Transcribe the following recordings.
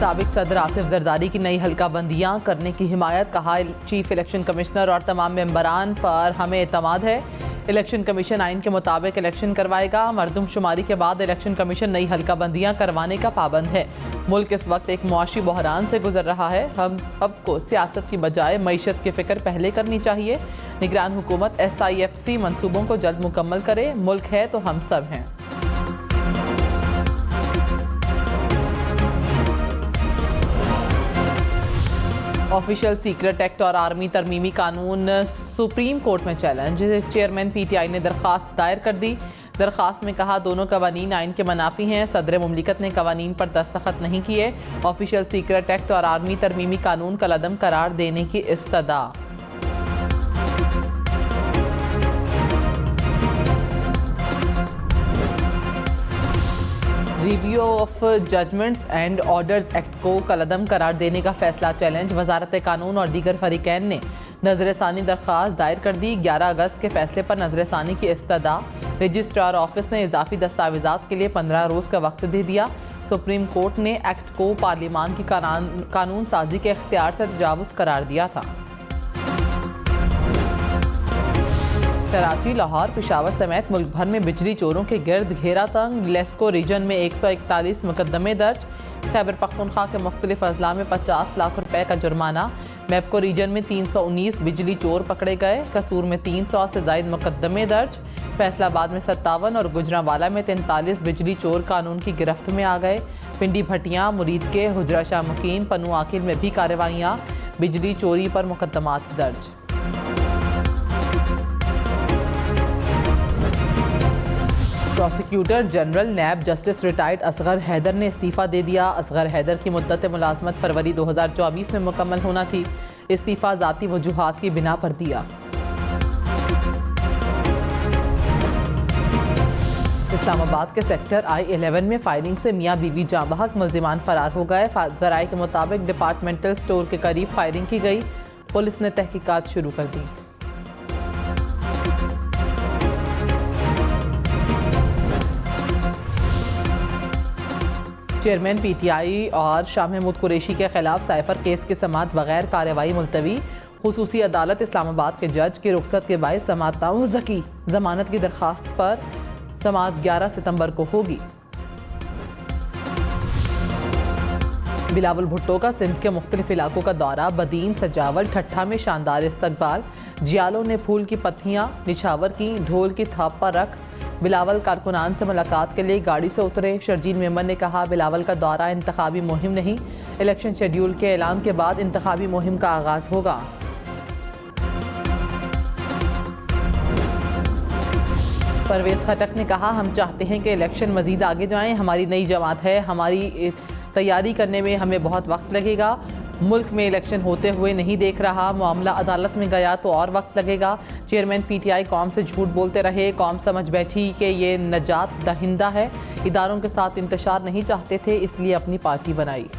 साबिक सदर आसिफ जरदारी की नई हल्का बंदियाँ करने की हिमायत। कहा, चीफ इलेक्शन कमिश्नर और तमाम मेंबरान पर हमें एतमाद है। इलेक्शन कमीशन आइन के मुताबिक इलेक्शन करवाएगा। मरदमशुमारी के बाद इलेक्शन कमीशन नई हल्का बंदियाँ करवाने का पाबंद है। मुल्क इस वक्त एक मुआशी बहरान से गुजर रहा है। हम सबको सियासत की बजाय मईशत की फ़िक्र पहले करनी चाहिए। निगरान हुकूमत SIFC मनसूबों को जल्द मुकम्मल करे। मुल्क है तो हम सब हैं। ऑफिशियल सीक्रेट एक्ट और आर्मी तरमीमी कानून सुप्रीम कोर्ट में चैलेंज। चेयरमैन PTI ने दरख्वास्त दायर कर दी। दरख्वास्त में कहा, दोनों कवानीन आइन के मनाफी हैं। सदर मुमलिकत ने कवानीन पर दस्तखत नहीं किए। ऑफिशियल सीक्रेट एक्ट और आर्मी तरमीमी कानून कलअदम करार देने की इस्तदा। Review of judgements and orders act को कलअदम करार देने का फैसला चैलेंज। वजारत कानून और दीगर फरीकैन ने नजरसानी दरख्वास्त दायर कर दी। 11 अगस्त के फैसले पर नजरसानी की इस्तदा। रजिस्ट्रार ऑफिस ने इजाफी दस्तावेजात के लिए 15 रोज़ का वक्त दे दिया। सुप्रीम कोर्ट ने एक्ट को पार्लिमान की कानून साजी के इख्तियार से तजावुज़ करार दिया था। कराची, लाहौर, पेशावर समेत मुल्क भर में बिजली चोरों के गिर्द घेरा तंग। लेस्को रीजन में 141 मुकदमे दर्ज। खैबर पख्तूनख्वा के मुख्तलिफ अजला में 50 लाख रुपए का जुर्माना। मैपको रीजन में 319 बिजली चोर पकड़े गए। कसूर में 300 से ज़ायद मुकदमे दर्ज। फैसलाबाद में 57 और गुजरांवाला में 43 बिजली चोर कानून की गिरफ्त में आ गए। पिंडी भटियाँ, मुरीद के हुजरा शाह मुकीम, पन्नू आकिल में भी कार्रवाइयाँ। बिजली चोरी पर मुकदमात दर्ज। प्रोसिक्यूटर जनरल नैब जस्टिस रिटायर्ड असगर हैदर ने इस्तीफ़ा दे दिया। असगर हैदर की मुद्दत मुलाजमत फरवरी 2024 में मुकम्मल होना थी। इस्तीफ़ा ज़ाती वजूहात की बिना पर दिया। इस्लामाबाद के सेक्टर I-11 में फायरिंग से मियाँ बीवी जाँ बहक, मुल्जिमान फरार हो गए। ज़राए के मुताबिक डिपार्टमेंटल स्टोर के करीब फायरिंग की गई। पुलिस ने तहकीकात शुरू कर दी। चेयरमैन PTI और शाह महमूद कुरैशी के खिलाफ साइफर केस की समाअत बगैर कार्रवाई मुलतवी। खुसूसी अदालत इस्लामाबाद के जज की रुखसत के बायस समाअत नामुज़्ज़ की। जमानत की दरख्वास्त पर समाअत 11 सितंबर को होगी। बिलावल भुट्टो का सिंध के मुख्तलिफ इलाकों का दौरा। बदीन, सजावल, ठट्ठा में शानदार इस्तकबाल। जियालों ने फूल की पत्तियाँ निछावर की, ढोल की थाप पर रक्स। बिलावल कारकुनान से मुलाकात के लिए गाड़ी से उतरे। शर्जील मेमन ने कहा, बिलावल का दौरा इंतखाबी मुहिम नहीं, इलेक्शन शेड्यूल के ऐलान के बाद इंतखाबी मुहिम का आगाज होगा। परवेज़ खटक ने कहा, हम चाहते हैं कि इलेक्शन मज़ीद आगे जाएं। हमारी नई जमात है, हमारी तैयारी करने में हमें बहुत वक्त लगेगा। मुल्क में इलेक्शन होते हुए नहीं देख रहा। मामला अदालत में गया तो और वक्त लगेगा। चेयरमैन PTI कौम से झूठ बोलते रहे। कौम समझ बैठी कि ये नजात दहिंदा है। इदारों के साथ इंतशार नहीं चाहते थे, इसलिए अपनी पार्टी बनाई।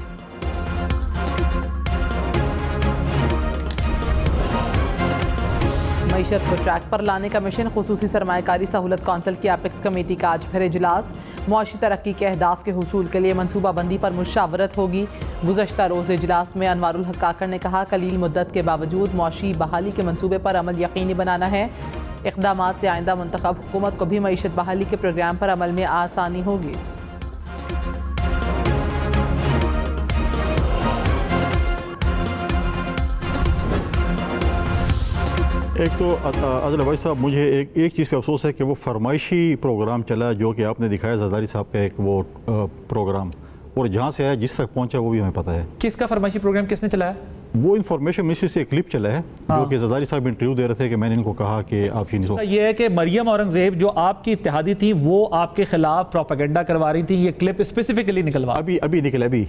मईशत को ट्रैक पर लाने का मिशन। खुसूसी सरमायाकारी सहूलत कौंसिल की एपिक्स कमेटी का आज फिर इजलास। मुआशी तरक्की के अहदाफ के हुसूल के लिए मनसूबाबंदी पर मुशावरत होगी। गुज़श्ता रोज़ इजलास में अनवारुल हक काकर ने कहा, कलील मुद्दत के बावजूद मुआशी बहाली के मनसूबे पर अमल यकीनी बनाना है। इक़दामात से आइंदा मुंतखब हुकूमत को भी मईशत बहाली के प्रोग्राम पर अमल में आसानी होगी। एक तो आदिल भाई साहब, मुझे एक चीज़ पे अफसोस है कि वो फरमाइशी प्रोग्राम चला जो कि आपने दिखाया जरदारी साहब का एक वो प्रोग्राम, और जहाँ से आया जिस तक पहुँचा वो भी हमें पता है। किसका फरमाइशी प्रोग्राम किसने चलाया? वो इन्फॉर्मेशन मिनिस्ट्री से एक क्लिप चला है जो कि जरदारी साहब इंटरव्यू दे रहे थे कि मैंने इनको कहा कि आप ये है कि मरियम औरंगजेब जो आपकी इत्तेहादी थी वो आपके खिलाफ प्रोपेगेंडा करवा रही थी। ये क्लिप स्पेसिफिकली निकलवा अभी निकला, अभी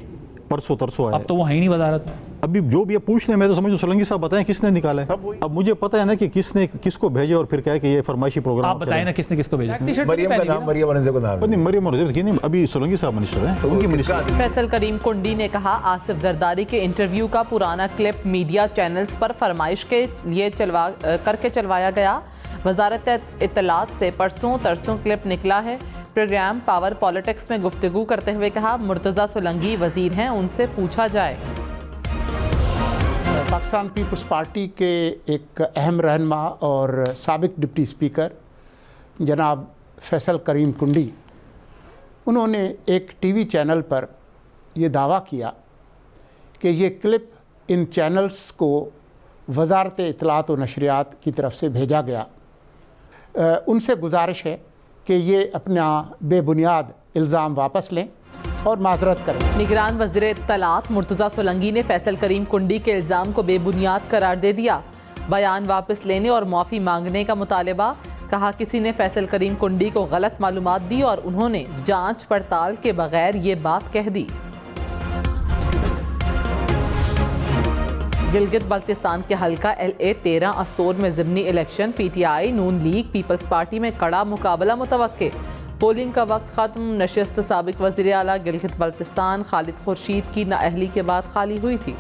परसों तरसों आया। अब तो वो है ही नहीं वजारत। अभी जो भी पूछ रहे, मैं तो समझ सोलंकी साहब बताएं किसने निकाला है। अब मुझे पता है ना कि किसने किसको भेजा और फिर क्या है कि ये फरमाइशी प्रोग्राम। आप बताएं ना किसने किसको भेजा। मरियम का नाम, मरियम औरंगजेब का नाम नहीं, मरियम औरंगजेब की नहीं, अभी सोलंकी साहब मिनिस्टर हैं, उनकी मिनिस्टर। फैसल करीम कुंडी ने कहा, आसिफ जरदारी के इंटरव्यू का पुराना क्लिप मीडिया चैनल्स पर फरमाइश के लिए करके चलवाया गया। वजारत इत्तलात से परसों तरसों क्लिप निकला है। प्रोग्राम पावर पॉलिटिक्स में गुफ्तगू करते हुए कहा, मुर्तज़ा सोलंकी वजीर हैं, उनसे पूछा जाए। पाकिस्तान पीपल्स पार्टी के एक अहम रहनुमा और साबिक डिप्टी स्पीकर जनाब फैसल करीम कुंडी, उन्होंने एक टीवी चैनल पर ये दावा किया कि ये क्लिप इन चैनल्स को वजारत इत्तलात व नशरियात की तरफ से भेजा गया। उनसे गुजारिश है कि ये अपना बेबुनियाद इल्ज़ाम वापस लें और माजरत करें। निगरान वज़ीर इत्तलात मुर्तज़ा सोलंकी ने फैसल करीम कुंडी के इल्ज़ाम को बेबुनियाद करार दे दिया। बयान वापस लेने और माफ़ी मांगने का मुतालबा। कहा, किसी ने फैसल करीम कुंडी को गलत मालूमात दी और उन्होंने जांच पड़ताल के बगैर ये बात कह दी। गिलगित बल्तिस्तान के हल्का LA 13 अस्तोर में ज़िमनी इलेक्शन, PTI नून लीग पीपल्स पार्टी में कड़ा मुकाबला मुतवक्के। पोलिंग का वक्त ख़त्म। नशिस्त साबिक वज़ीर आला गिलगित बल्तिस्तान खालिद खुर्शीद की नाअहली के बाद खाली हुई थी।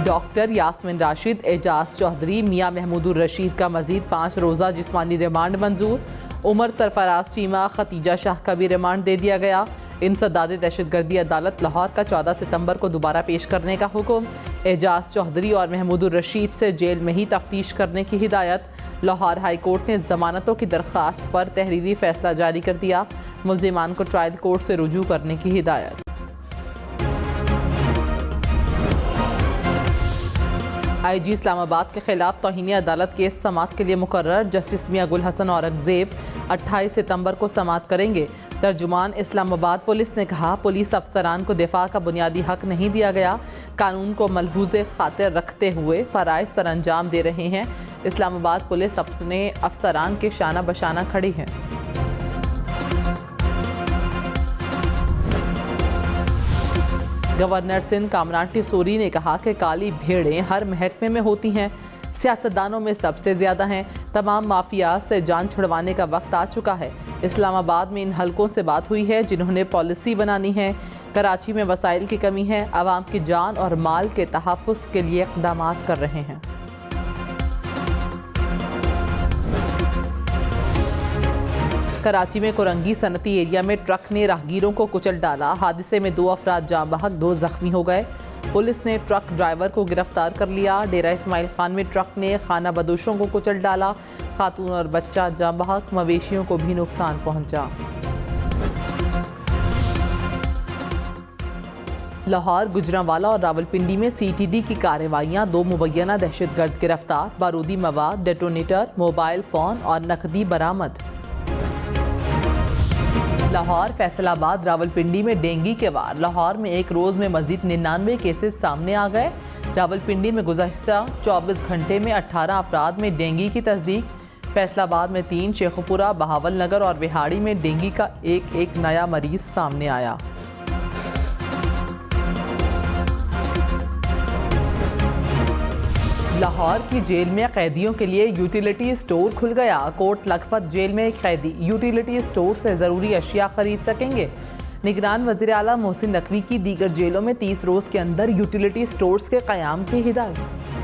डॉक्टर यास्मिन राशिद, एजाज चौधरी, मियां महमूदुर रशीद का मजीद 5 रोज़ा जिस्मानी रिमांड मंजूर। उमर सरफराज चीमा, खतीजा शाह का भी रिमांड दे दिया गया। इंसदाद दहशतगर्दी अदालत लाहौर का 14 सितंबर को दोबारा पेश करने का हुक्म। एजाज चौधरी और महमूदुर रशीद से जेल में ही तफ्तीश करने की हिदायत। लाहौर हाई कोर्ट ने जमानतों की दरख्वास्त पर तहरीरी फैसला जारी कर दिया। मुल्जिमान को ट्रायल कोर्ट से रुजू करने की हिदायत। IG इस्लामाबाद के खिलाफ तौहीन अदालत केस समाअत के लिए मुकर्रर। जस्टिस मियां गुल हसन औरंगजेब 28 सितंबर को समाअत करेंगे। तर्जुमान इस्लामाबाद पुलिस ने कहा, पुलिस अफसरान को दिफा का बुनियादी हक नहीं दिया गया। कानून को मलहूज़े खातिर रखते हुए फ़राइज़ सर अंजाम दे रहे हैं। इस्लामाबाद पुलिस अपने अफसरान के शाना बशाना खड़ी है। गवर्नर सिंध कामरान टिसोरी ने कहा कि काली भेड़ें हर महकमे में होती हैं, सियासतदानों में सबसे ज़्यादा हैं। तमाम माफिया से जान छुड़वाने का वक्त आ चुका है। इस्लामाबाद में इन हलकों से बात हुई है जिन्होंने पॉलिसी बनानी है। कराची में वसाइल की कमी है, आवाम की जान और माल के तहफ़्फ़ुज़ के लिए इक़दाम कर रहे हैं। कराची में कोरंगी सनती एरिया में ट्रक ने राहगीरों को कुचल डाला। हादसे में 2 अफराद जाँ बहक, 2 जख्मी हो गए। पुलिस ने ट्रक ड्राइवर को गिरफ्तार कर लिया। डेरा इस्माइल खान में ट्रक ने खाना बदोशों को कुचल डाला। खातून और बच्चा जाँ बहक, मवेशियों को भी नुकसान पहुंचा। लाहौर, गुजरांवाला और रावलपिंडी में CTD की कार्रवाइयाँ। 2 मुबैना दहशतगर्द गिरफ्तार। बारूदी मवाद, डेटोनेटर, मोबाइल फ़ोन और नकदी बरामद। लाहौर, फैसलाबाद, रावलपिंडी में डेंगू के वार। लाहौर में एक रोज़ में मजीद 99 केसेस सामने आ गए। रावलपिंडी में गुज़श्ता 24 घंटे में 18 अफराद में डेंगू की तस्दीक। फैसलाबाद में 3, शेखुपुरा, बहावल नगर और विहाड़ी में डेंगू का एक नया मरीज सामने आया। लाहौर की जेल में कैदियों के लिए यूटिलिटी स्टोर खुल गया। कोट लखपत जेल में कैदी यूटिलिटी स्टोर से ज़रूरी अशिया खरीद सकेंगे। निगरान वज़ीर आला मोहसिन नकवी की दीगर जेलों में 30 रोज़ के अंदर यूटिलिटी स्टोर्स के क़याम की हिदायत।